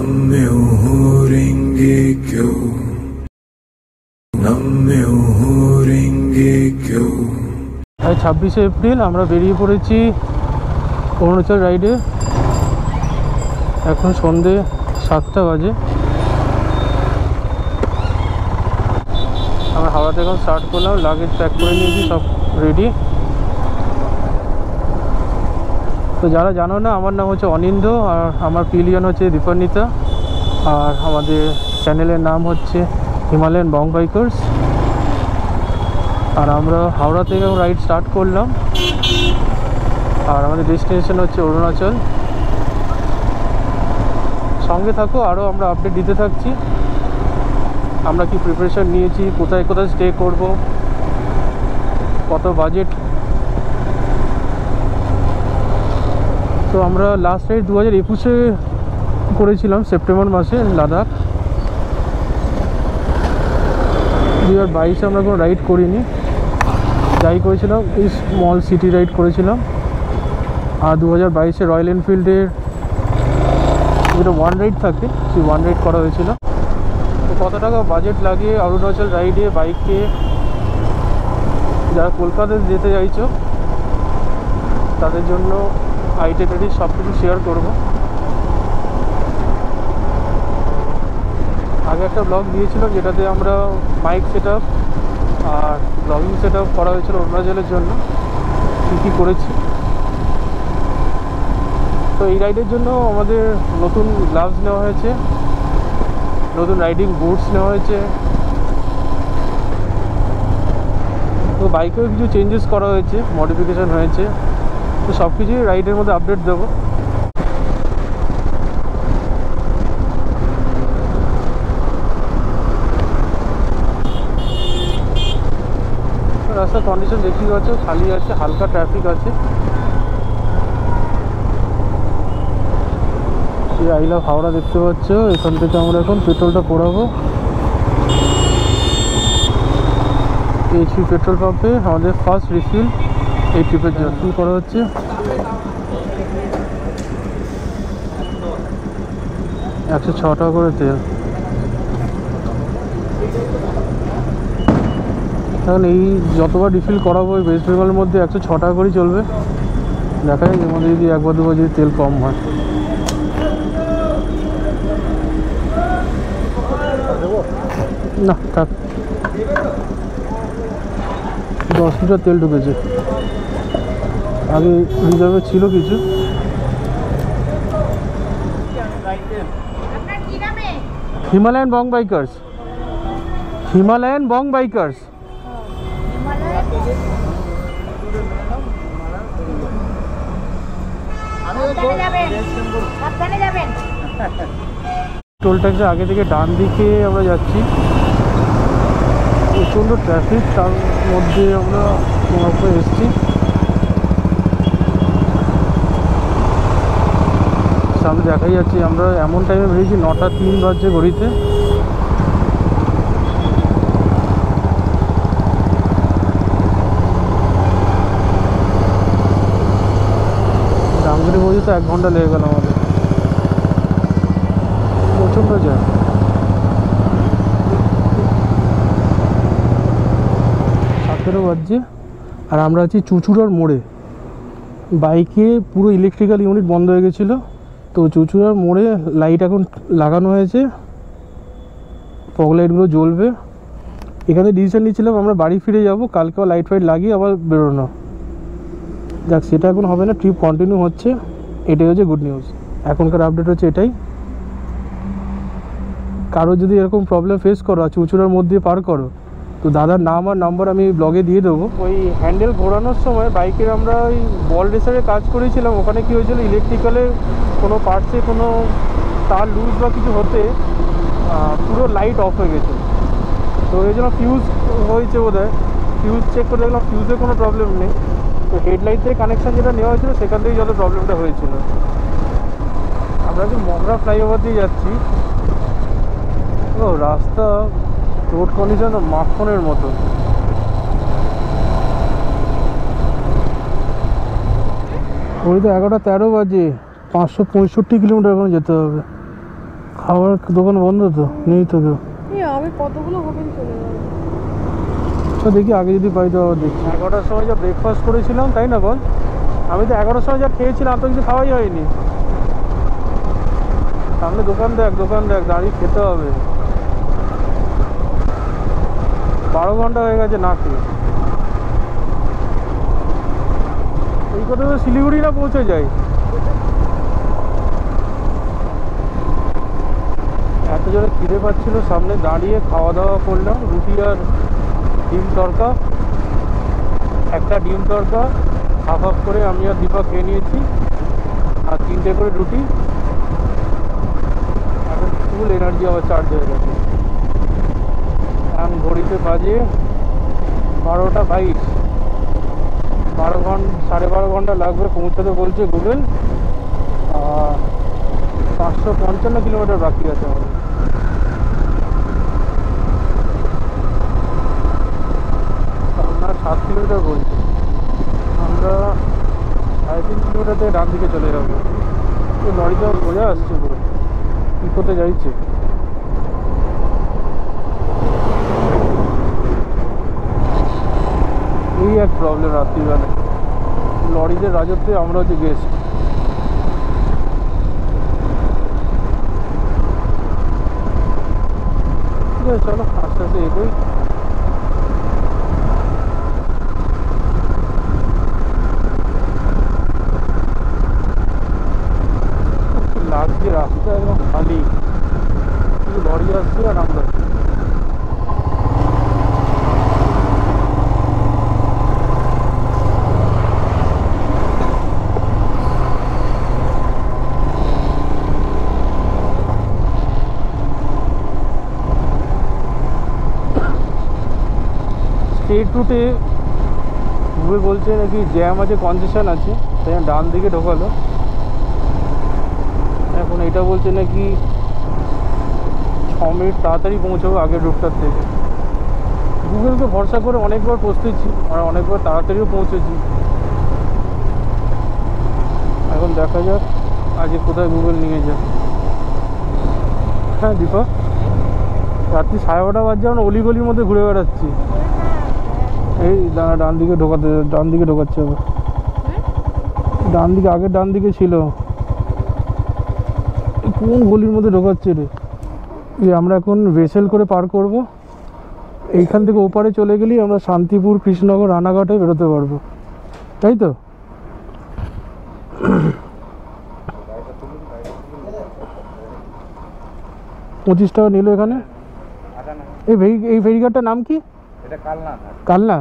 नम्य होरेंगे क्यों, नम्य होरेंगे क्यों। 26 এপ্রিল আমরা বেরিয়ে পড়েছি অরুণাচল রাইডে। এখন সন্ধে 7টা বাজে। আমরা হাওড়া থেকে স্টার্ট করলাম, লাগেজ প্যাক করে নিয়েছি, সব রেডি। তো যারা জানো না, আমার নাম হচ্ছে অনিন্দ, আর আমার পিলিয়ন হচ্ছে দীপান্বিতা, আর আমাদের চ্যানেলের নাম হচ্ছে হিমালয়ান বং বাইকার্স। আর আমরা হাওড়া থেকে রাইড স্টার্ট করলাম, আর আমাদের ডেস্টিনেশন হচ্ছে অরুণাচল। সঙ্গে থাকো, আরও আমরা আপডেট দিতে থাকছি। আমরা কি প্রিপারেশন নিয়েছি, কোথায় কোথায় স্টে করব, কত বাজেট। তো আমরা লাস্ট রাইড 2021-এ করেছিলাম সেপ্টেম্বর মাসে লাদাখ। 2022-এ আমরা কোনো রাইড করিনি, যাই করেছিলাম এই স্মল সিটি রাইড করেছিলাম। আর 2022-এ রয়্যাল এনফিল্ডের যেটা ওয়ান রাইড থাকে, সেই ওয়ান রাইড করা হয়েছিল। তো কত টাকা বাজেট লাগে অরুণাচল রাইডে বাইকে, যারা কলকাতায় যেতে চাইছো তাদের জন্য আইটেনারি সব কিছু শেয়ার করব। আগে একটা ব্লগ দিয়েছিলাম যেটাতে আমরা মাইক সেট আপ আর ব্লগিং সেট আপ করা হয়েছিল অরুণাচলের জন্য, কী কী করেছি। তো এই রাইডের জন্য আমাদের নতুন গ্লাভস নেওয়া হয়েছে, নতুন রাইডিং বুটস নেওয়া হয়েছে। তো বাইকেও কিছু চেঞ্জেস করা হয়েছে, মডিফিকেশান হয়েছে। তো সব কিছুই রাইডের মধ্যে আপডেট দেবো। রাস্তার কন্ডিশন দেখতেই পাচ্ছ, খালি আছে, হালকা ট্রাফিক আছে। আই লাভ হাওড়া দেখতে পাচ্ছ, এখান থেকে আমরা এখন পেট্রোলটা পোড়াবো। এইচপি পেট্রোল পাম্পে আমাদের ফার্স্ট রিফিল এই ট্রিপের জন্য কী করা হচ্ছে। $106 করে তেল। এখন এই যতবার রিফিল করাবো ওয়েস্ট বেঙ্গলের মধ্যে $106 করেই চলবে। দেখা যায় এর মধ্যে যদি একবার দুবার যদি তেল কম হয়। না থাক, 10 লিটার তেল ঢুকেছে, আগে রিজার্ভে ছিল কিছু। হিমালয়ান বং বাইকার্স, হিমালয়ান বং বাইকার্স। টোল ট্যাক্সের আগে থেকে ডান দিকে আমরা যাচ্ছি, প্রচণ্ড ট্রাফিক, তার মধ্যে আমরা সোনারপুরে এসেছি। সামনে দেখাই যাচ্ছে, আমরা এমন টাইমে বেরিয়েছি 9টা 3 বাজছে ঘড়িতে। ডাঙ্গুরি পর্যন্ত 1 ঘন্টা লেগে গেল আমাদের, প্রচণ্ড জ্যাম। বাজছে আর আমরা আছি চুচুড়ার মোড়ে। বাইকে পুরো ইলেকট্রিক্যাল ইউনিট বন্ধ হয়ে গেছিলো, তো চুচুড়ার মোড়ে লাইট এখন লাগানো হয়েছে, ফগ লাইটগুলো জ্বলবে। এখানে ডিসিশন নিয়েছিলাম আমরা বাড়ি ফিরে যাব, কালকেও লাইট ফাইট লাগিয়ে আবার বেরোনো। যাক, সেটা এখন হবে না, ট্রিপ কন্টিনিউ হচ্ছে, এটাই হচ্ছে গুড নিউজ। এখনকার আপডেট হচ্ছে এটাই। কারো যদি এরকম প্রবলেম ফেস করো আর চুচুড়ার মধ্যে পার করো, তো দাদার নাম আর নাম্বার আমি ব্লগে দিয়ে দেবো। ওই হ্যান্ডেল ঘোরানোর সময় বাইকের আমরা ওই বল রেসারে কাজ করেছিলাম, ওখানে কী হয়েছিল, ইলেকট্রিক্যালের কোনো পার্টসে কোনো তার লুজ বা কিছু হতে পুরো লাইট অফ হয়ে গেছে। তো এই জন্য ফিউজ হয়েছে বোধহয়, ফিউজ চেক করে দেখলাম ফিউজে কোনো প্রবলেম নেই। তো হেডলাইট থেকে কানেকশান যেটা নেওয়া হয়েছিল সেখান থেকেই যত প্রবলেমটা হয়েছিল। আমরা কি মগরা ফ্লাইওভার দিয়ে যাচ্ছি, ও রাস্তা রোড কন্ডিশন মাখনের মতো। ওই তো 11টা 13 বাজে, 565 কিলোমিটার এখন যেতে হবে। খাবার দোকান বন্ধ তো, নেই তো কেউ। আমি কতগুলো হোটেল চলে যাবো। তো দেখি আগে যদি পাই তো আবার দেখি। 11টার সময় যা ব্রেকফাস্ট করেছিলাম তাই না বল, আমি তো 11টার সময় যা খেয়েছিলাম তো কিছু খাওয়াই হয়নি। সামনে দোকান দেখ দাঁড়িয়ে খেতে হবে। 12 ঘন্টা হয়ে গেছে না খেয়ে। এই কথা তো শিলিগুড়ি না পৌঁছে যাই। এত জোরে খিদে পাচ্ছিল, সামনে দাঁড়িয়ে খাওয়া দাওয়া করলাম। রুটি আর ডিম তড়কা, একটা ডিম তড়কা হাফ হাফ করে আমি আর দীপা খেয়ে নিয়েছি, আর 3টে করে রুটি। এখন ফুল এনার্জি আবার চার্জ হয়ে গেছে। এখন ঘড়িতে বাজে 12টা 22। 12.5 ঘন্টা লাগবে পৌঁছাতে বলছে গুগল। 555 কিলোমিটার বাকি আছে আমাদের। আপনার 7 কিলোমিটার বলছে, আমরা 3.5 কিলোমিটার থেকে ডান দিকে চলে যাবো। এই লরিটা বোঝা আসছে পুরো কী করতে চাইছে। এই এক প্রবলেম রাত্রিবেলা, লরিদের রাজত্বে আমরা হচ্ছে গেস্ট। ঠিক আছে চলো আস্তে আস্তে এগোই। লাগছে রাস্তা একদম খালি, শুধু লরি আসছে আর আমরা। স্ট্রেট রুটে গুগল বলছে নাকি জ্যাম আছে, কনজেশন আছে, তাই ডান দিকে ঢোকালো। এখন এটা বলছে নাকি 6 মিনিট তাড়াতাড়ি পৌঁছাবো আগের রুটটার থেকে। গুগলকে ভরসা করে অনেকবার পৌঁছেছি আর অনেকবার তাড়াতাড়িও পৌঁছেছি। এখন দেখা যাক আজকে কোথায় গুগল নিয়ে যায়। হ্যাঁ দীপা, রাত্রি 12:30 বাজছে, আমরা অলিগলির মধ্যে ঘুরে বেড়াচ্ছি। এই ডান দিকে ঢোকাচ্ছে আবার। ডান দিকে, আগে ডান দিকে ছিল, কোন গলির মধ্যে ঢোকাচ্ছে রে। আমরা এখন ভেসেল করে পার করব। এইখান থেকে ওপারে চলে গেলেই আমরা শান্তিপুর, কৃষ্ণনগর, রানাঘাটে বেরোতে পারবো, তাই তো? $25 নিল এখানে। এই ফেরিঘাটটার নাম কি? কালনা।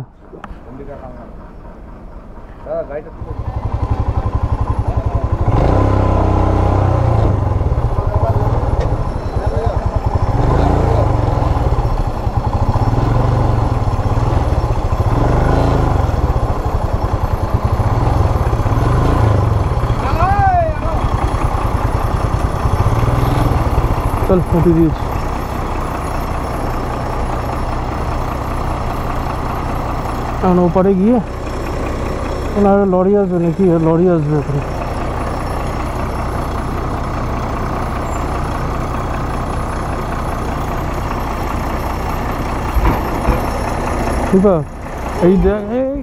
চল ফুটি দিয়েছি। এখন ওপারে গিয়ে আর লরি আসবে নাকি? লরি আসবে ওখানে। ঠিক আছে, এই দেখ, এই